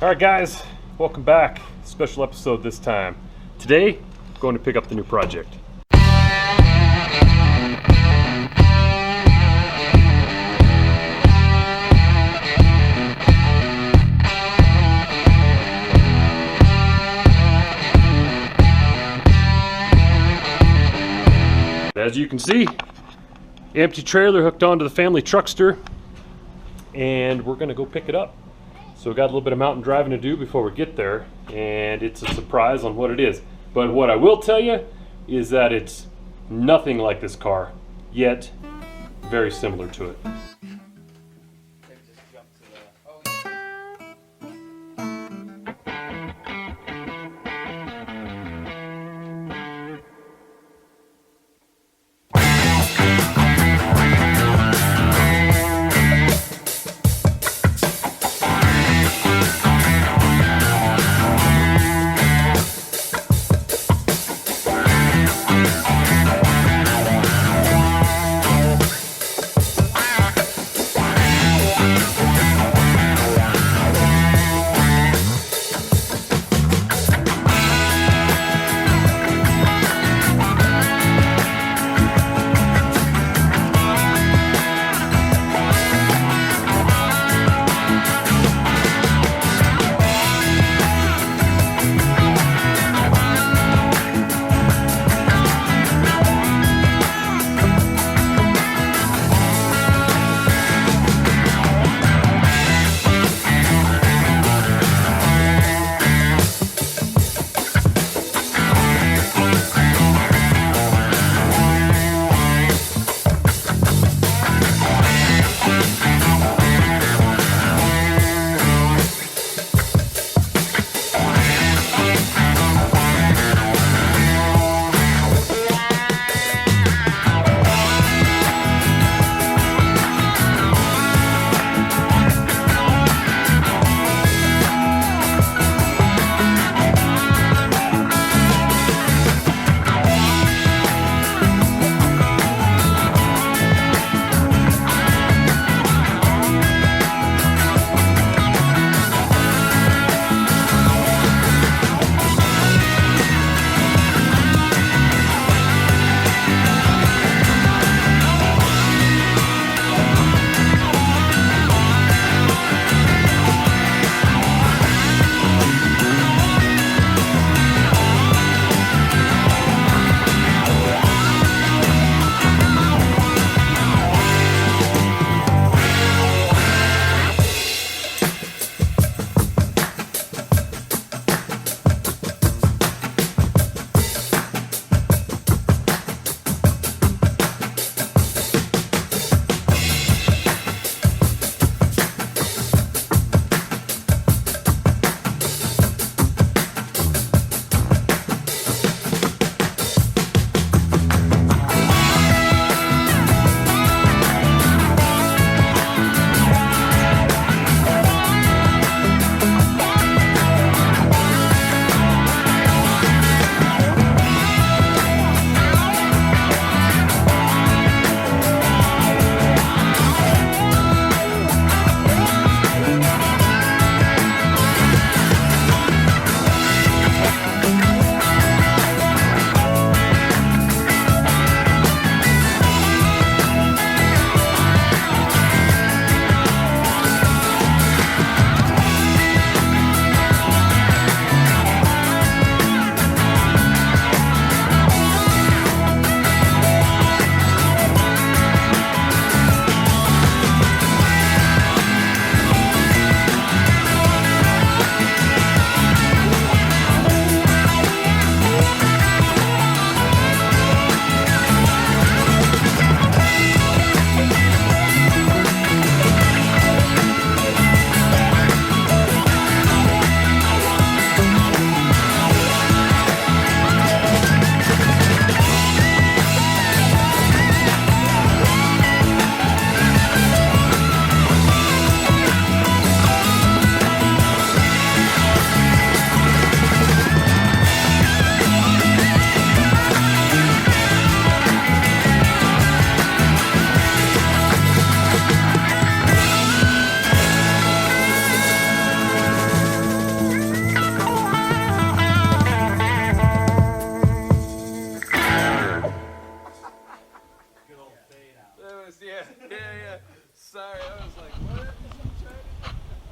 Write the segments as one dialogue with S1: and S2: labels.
S1: Alright guys, welcome back. Special episode this time. Today, I'm going to pick up the new project. As you can see, empty trailer hooked onto the family truckster, and we're gonna go pick it up. So we got a little bit of mountain driving to do before we get there, and it's a surprise on what it is. But what I will tell you is that it's nothing like this car, yet very similar to it.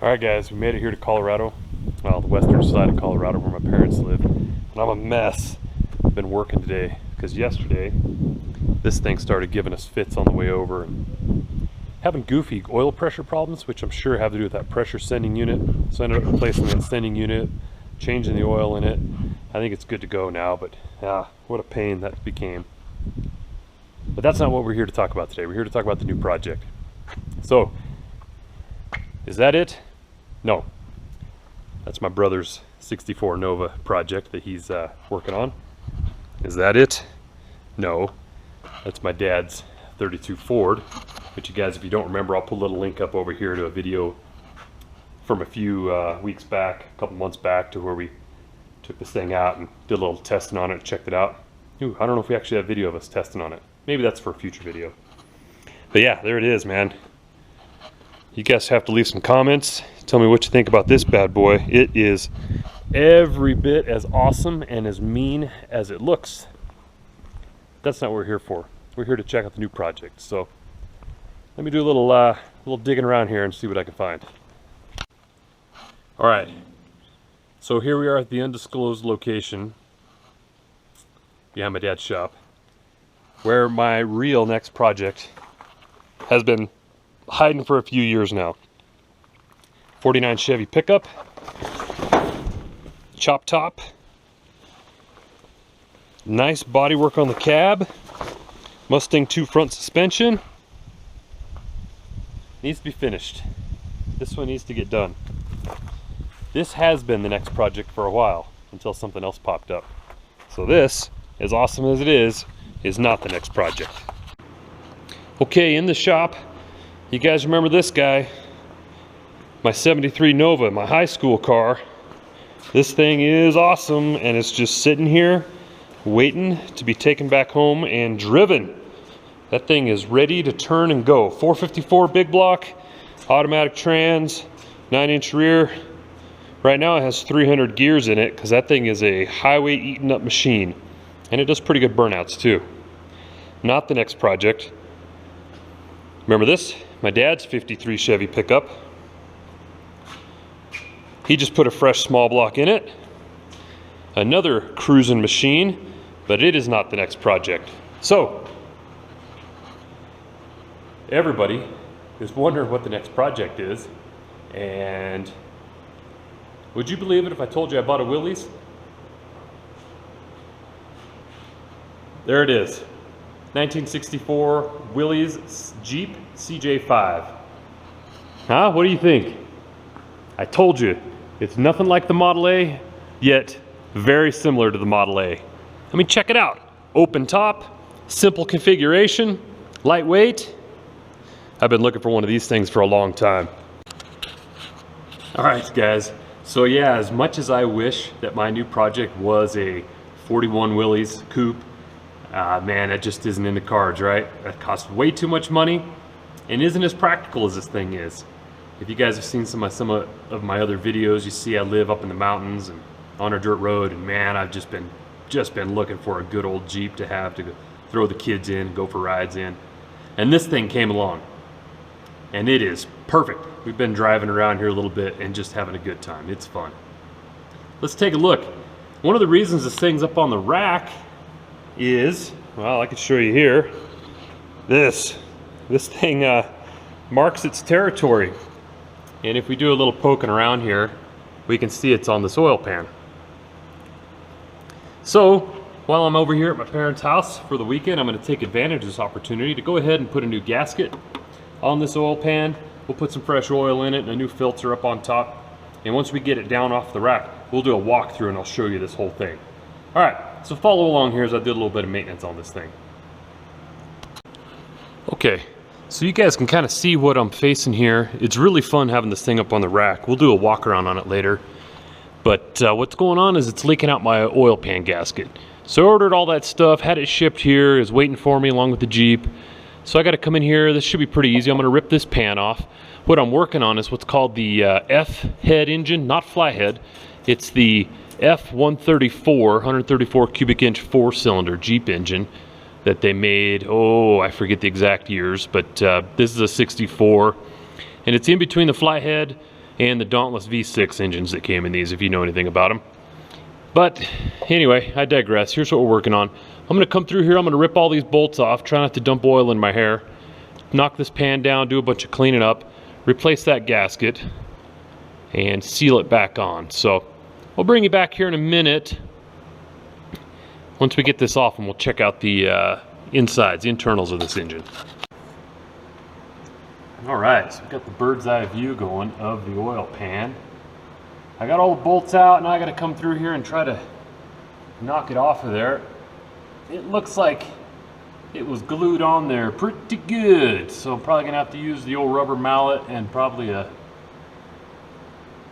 S1: Alright guys, we made it here to Colorado. Well, the western side of Colorado where my parents live. And I'm a mess. I've been working today because yesterday this thing started giving us fits on the way over. And having goofy oil pressure problems, which I'm sure have to do with that pressure sending unit. So I ended up replacing that sending unit, changing the oil in it. I think it's good to go now, but what a pain that became. But that's not what we're here to talk about today. We're here to talk about the new project. So, is that it? No. That's my brother's 64 Nova project that he's working on. Is that it? No. That's my dad's 32 Ford, which you guys, if you don't remember, I'll put a little link up over here to a video from a few weeks back, a couple months back, to where we took this thing out and did a little testing on it, checked it out. Ooh, I don't know if we actually have video of us testing on it. Maybe that's for a future video. But yeah, there it is, man. You guys have to leave some comments. Tell me what you think about this bad boy. It is every bit as awesome and as mean as it looks. That's not what we're here for. We're here to check out the new project. So let me do a little digging around here and see what I can find. All right. So here we are at the undisclosed location behind my dad's shop, where my real next project has been hiding for a few years now. 49 Chevy pickup, chop top, nice bodywork on the cab, Mustang 2 front suspension. Needs to be finished. This one needs to get done. This has been the next project for a while until something else popped up. So this, as awesome as it is not the next project. Okay, in the shop, you guys remember this guy, my 73 Nova, my high school car. This thing is awesome, and it's just sitting here waiting to be taken back home and driven. That thing is ready to turn and go. 454 big block, automatic trans, 9-inch rear. Right now it has 300 gears in it because that thing is a highway eaten up machine, and it does pretty good burnouts too. Not the next project. Remember this? My dad's 53 Chevy pickup. He just put a fresh small block in it. Another cruising machine, but it is not the next project. So, everybody is wondering what the next project is, and would you believe it if I told you I bought a Willys? There it is. 1964 Willys Jeep CJ5. Huh? What do you think? I told you, it's nothing like the Model A, yet very similar to the Model A. I mean, check it out. Open top, simple configuration, lightweight. I've been looking for one of these things for a long time. All right, guys. So yeah, as much as I wish that my new project was a 41 Willys coupe, man, that just isn't in the cards, right? That costs way too much money and isn't as practical as this thing is. If you guys have seen some of my other videos, you see I live up in the mountains and on a dirt road, and man, I've just been looking for a good old Jeep to have to throw the kids in, go for rides in. And this thing came along, and it is perfect. We've been driving around here a little bit and just having a good time. It's fun. Let's take a look. One of the reasons this thing's up on the rack is, well, I can show you here. This thing marks its territory. And if we do a little poking around here, we can see it's on this oil pan. So, while I'm over here at my parents' house for the weekend, I'm going to take advantage of this opportunity to go ahead and put a new gasket on this oil pan. We'll put some fresh oil in it and a new filter up on top. And once we get it down off the rack, we'll do a walkthrough and I'll show you this whole thing. All right, so follow along here as I did a little bit of maintenance on this thing. Okay, so you guys can kind of see what I'm facing here. It's really fun having this thing up on the rack. We'll do a walk around on it later. But what's going on is it's leaking out my oil pan gasket. So I ordered all that stuff, had it shipped here, is waiting for me along with the Jeep. So I got to come in here. This should be pretty easy. I'm going to rip this pan off. What I'm working on is what's called the F-head engine, not flyhead. It's the F134, 134 cubic inch 4-cylinder Jeep engine that they made, oh, I forget the exact years, but this is a 64. And it's in between the flyhead and the Dauntless V6 engines that came in these, if you know anything about them. But anyway, I digress. Here's what we're working on. I'm gonna come through here, I'm gonna rip all these bolts off, try not to dump oil in my hair, knock this pan down, do a bunch of cleaning up, replace that gasket, and seal it back on. So I'll bring you back here in a minute once we get this off, and we'll check out the insides, the internals of this engine. All right, so we've got the bird's eye view going of the oil pan. I got all the bolts out, and I got to come through here and try to knock it off of there. It looks like it was glued on there pretty good, so I'm probably gonna have to use the old rubber mallet and probably a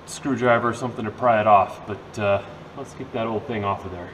S1: screwdriver or something to pry it off. But let's get that old thing off of there.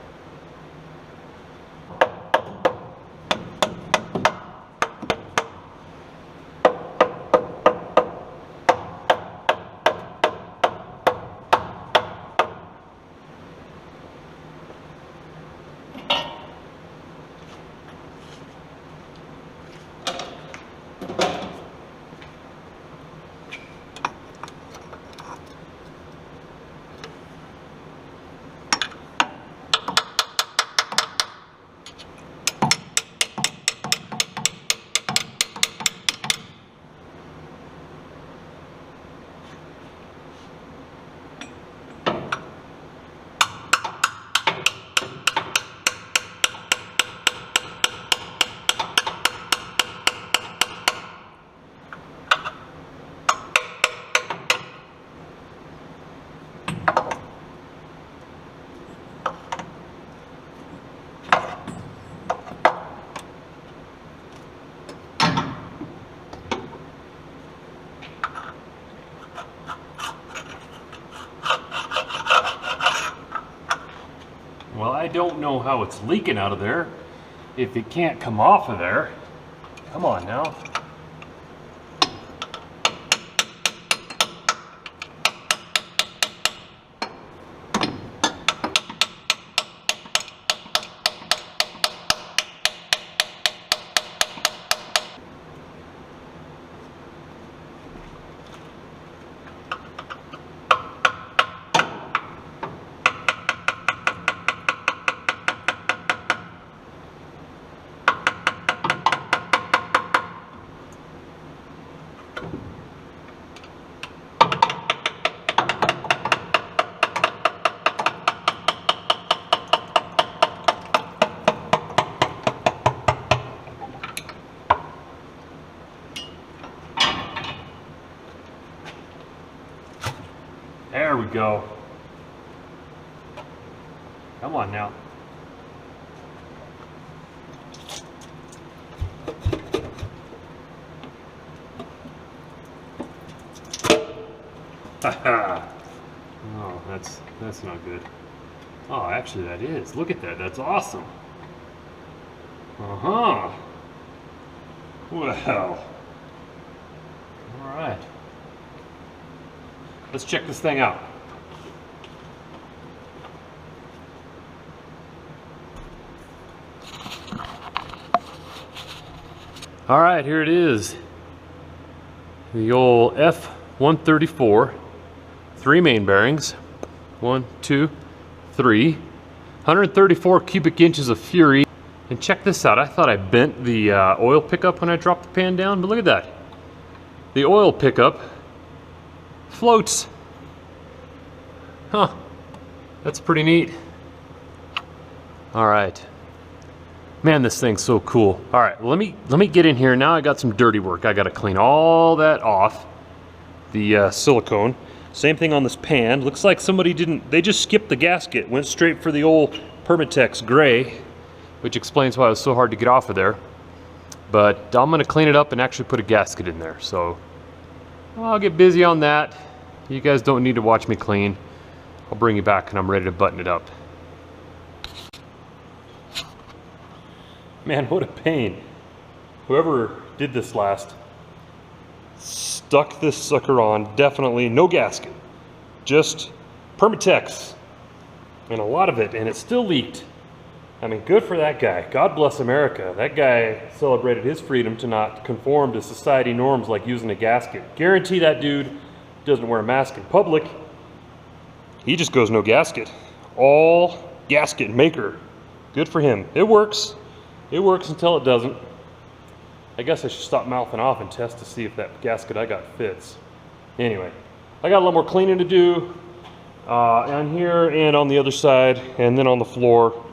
S1: Well, I don't know how it's leaking out of there if it can't come off of there. Come on now. There we go. Come on now. Haha. Oh, that's not good. Oh, actually that is. Look at that. That's awesome. Uh-huh. Well. All right. Let's check this thing out. All right, here it is. The old F134, 3 main bearings. 1, 2, 3. 134 cubic inches of fury. And check this out. I thought I bent the oil pickup when I dropped the pan down, but look at that. The oil pickup floats. Huh. That's pretty neat. All right. Man, this thing's so cool. All right, well, let me get in here. Now I got some dirty work. I got to clean all that off. The silicone. Same thing on this pan. Looks like somebody they just skipped the gasket, went straight for the old Permatex gray, which explains why it was so hard to get off of there. But I'm gonna clean it up and actually put a gasket in there. So I'll get busy on that. You guys don't need to watch me clean. I'll bring you back and I'm ready to button it up. Man, what a pain. Whoever did this last stuck this sucker on, definitely no gasket, just Permatex, and a lot of it, and it still leaked. I mean, good for that guy. God bless America. That guy celebrated his freedom to not conform to society norms like using a gasket. Guarantee that dude doesn't wear a mask in public. He just goes no gasket. All gasket maker. Good for him. It works. It works until it doesn't. I guess I should stop mouthing off and test to see if that gasket I got fits. Anyway, I got a little more cleaning to do on here and on the other side, and then on the floor.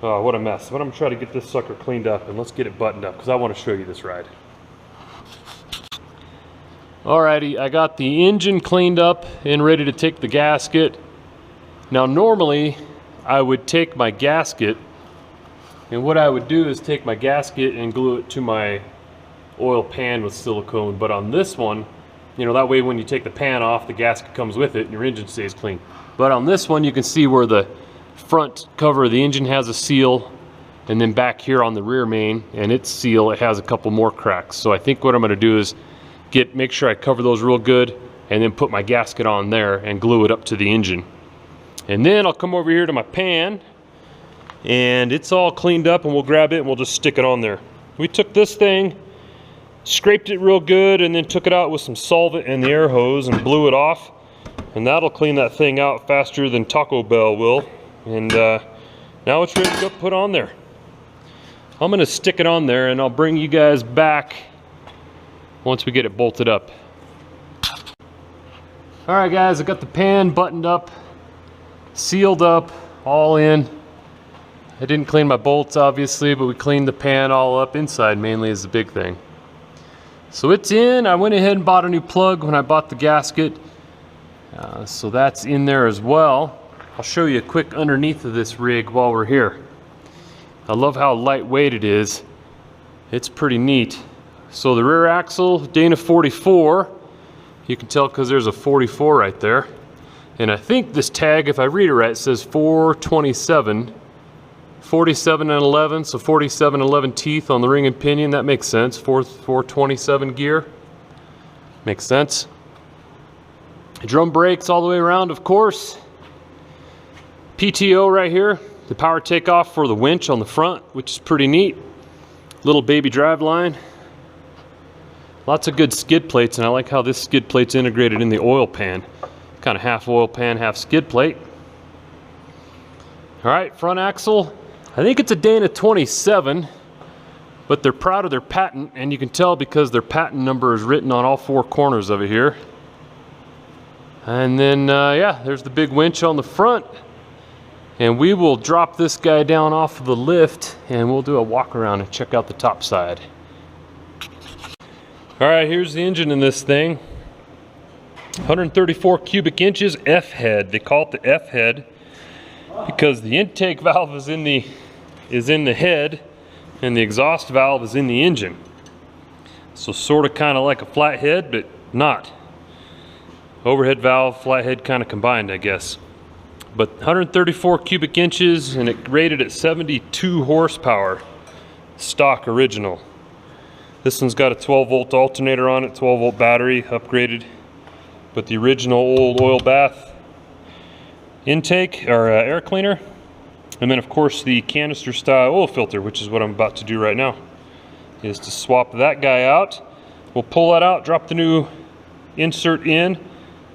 S1: What a mess. But I'm gonna try to get this sucker cleaned up, and let's get it buttoned up because I want to show you this ride. Alrighty, I got the engine cleaned up and ready to take the gasket. Now normally I would take my gasket, and what I would do is take my gasket and glue it to my oil pan with silicone. But on this one, you know, that way when you take the pan off, the gasket comes with it and your engine stays clean. But on this one, you can see where the front cover of the engine has a seal, and then back here on the rear main and its seal, it has a couple more cracks. So I think what I'm going to do is make sure I cover those real good, and then put my gasket on there and glue it up to the engine. And then I'll come over here to my pan, and it's all cleaned up, and we'll grab it and we'll just stick it on there. We took this thing, scraped it real good, and then took it out with some solvent and the air hose and blew it off, and that'll clean that thing out faster than Taco Bell will. And now it's ready to go put on there. I'm gonna stick it on there, and I'll bring you guys back once we get it bolted up. All right guys, I got the pan buttoned up, sealed up, all in. I didn't clean my bolts obviously, but we cleaned the pan all up. Inside mainly is the big thing. So it's in. I went ahead and bought a new plug when I bought the gasket. So that's in there as well. I'll show you a quick underneath of this rig while we're here. I love how lightweight it is. It's pretty neat. So the rear axle, Dana 44. You can tell because there's a 44 right there. And I think this tag, if I read it right, says 427. 47 and 11, so 47 and 11 teeth on the ring and pinion. That makes sense. 427 gear. Makes sense. Drum brakes all the way around, of course. PTO right here. The power takeoff for the winch on the front, which is pretty neat. Little baby drive line. Lots of good skid plates, and I like how this skid plate's integrated in the oil pan. Kind of half oil pan, half skid plate. All right, front axle. I think it's a Dana 27, but they're proud of their patent, and you can tell because their patent number is written on all four corners of it here. And then, yeah, there's the big winch on the front. And we will drop this guy down off of the lift, and we'll do a walk around and check out the top side. All right, here's the engine in this thing. 134 cubic inches, F-head. They call it the F-head because the intake valve is in the head, and the exhaust valve is in the engine. So sort of kind of like a flathead, but not. Overhead valve, flathead kind of combined, I guess. But 134 cubic inches, and it rated at 72 horsepower. Stock original. This one's got a 12 volt alternator on it, 12 volt battery, upgraded. But the original old oil bath intake, or air cleaner. And then of course the canister style oil filter, which is what I'm about to do right now, is to swap that guy out. We'll pull that out, drop the new insert in.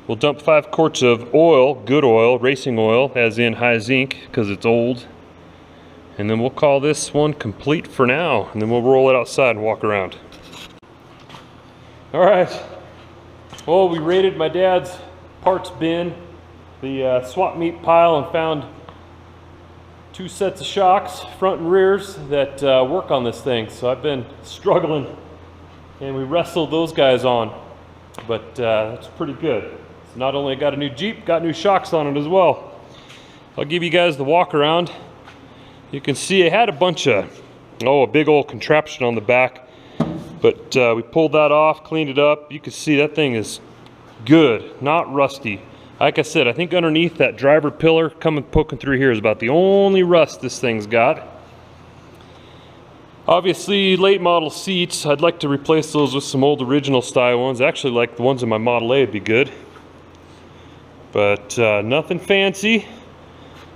S1: We'll dump 5 quarts of oil, good oil, racing oil, as in high zinc, because it's old. And then we'll call this one complete for now, and then we'll roll it outside and walk around. All right. Well, we raided my dad's parts bin, the swap meet pile, and found 2 sets of shocks, front and rears, that work on this thing. So I've been struggling, and we wrestled those guys on, but that's pretty good. So not only got a new Jeep, got new shocks on it as well. I'll give you guys the walk around. You can see it had a bunch of, a big old contraption on the back, but we pulled that off, cleaned it up. You can see that thing is good, not rusty. Like I said, I think underneath that driver pillar poking through here is about the only rust this thing's got. Obviously, late model seats, I'd like to replace those with some old original style ones. Actually, like the ones in my Model A would be good. But nothing fancy.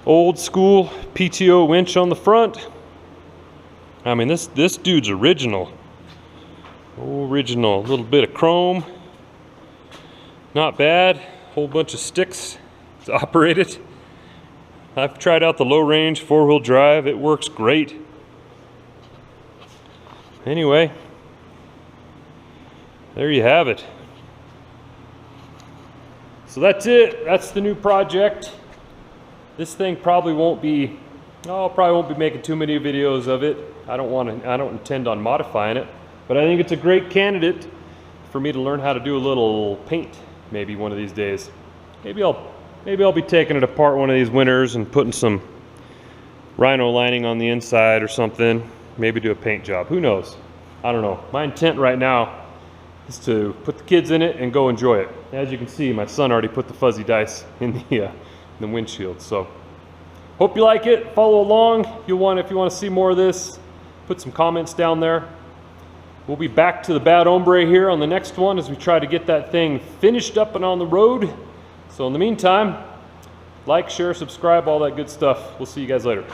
S1: Old school PTO winch on the front. I mean, this dude's original. Original. A little bit of chrome. not bad. Whole bunch of sticks to operate it. I've tried out the low range 4-wheel drive. It works great. Anyway, there you have it. So that's it. That's the new project. This thing probably won't be, probably won't be making too many videos of it. I don't intend on modifying it, but I think it's a great candidate for me to learn how to do a little paint maybe one of these days. Maybe I'll be taking it apart one of these winters and putting some rhino lining on the inside or something. Maybe do a paint job. Who knows? I don't know. My intent right now is to put the kids in it and go enjoy it. As you can see, my son already put the fuzzy dice in the windshield. So hope you like it. Follow along. If you want to see more of this, put some comments down there. We'll be back to the Bad Hombre here on the next one as we try to get that thing finished up and on the road. So in the meantime, like, share, subscribe, all that good stuff. We'll see you guys later.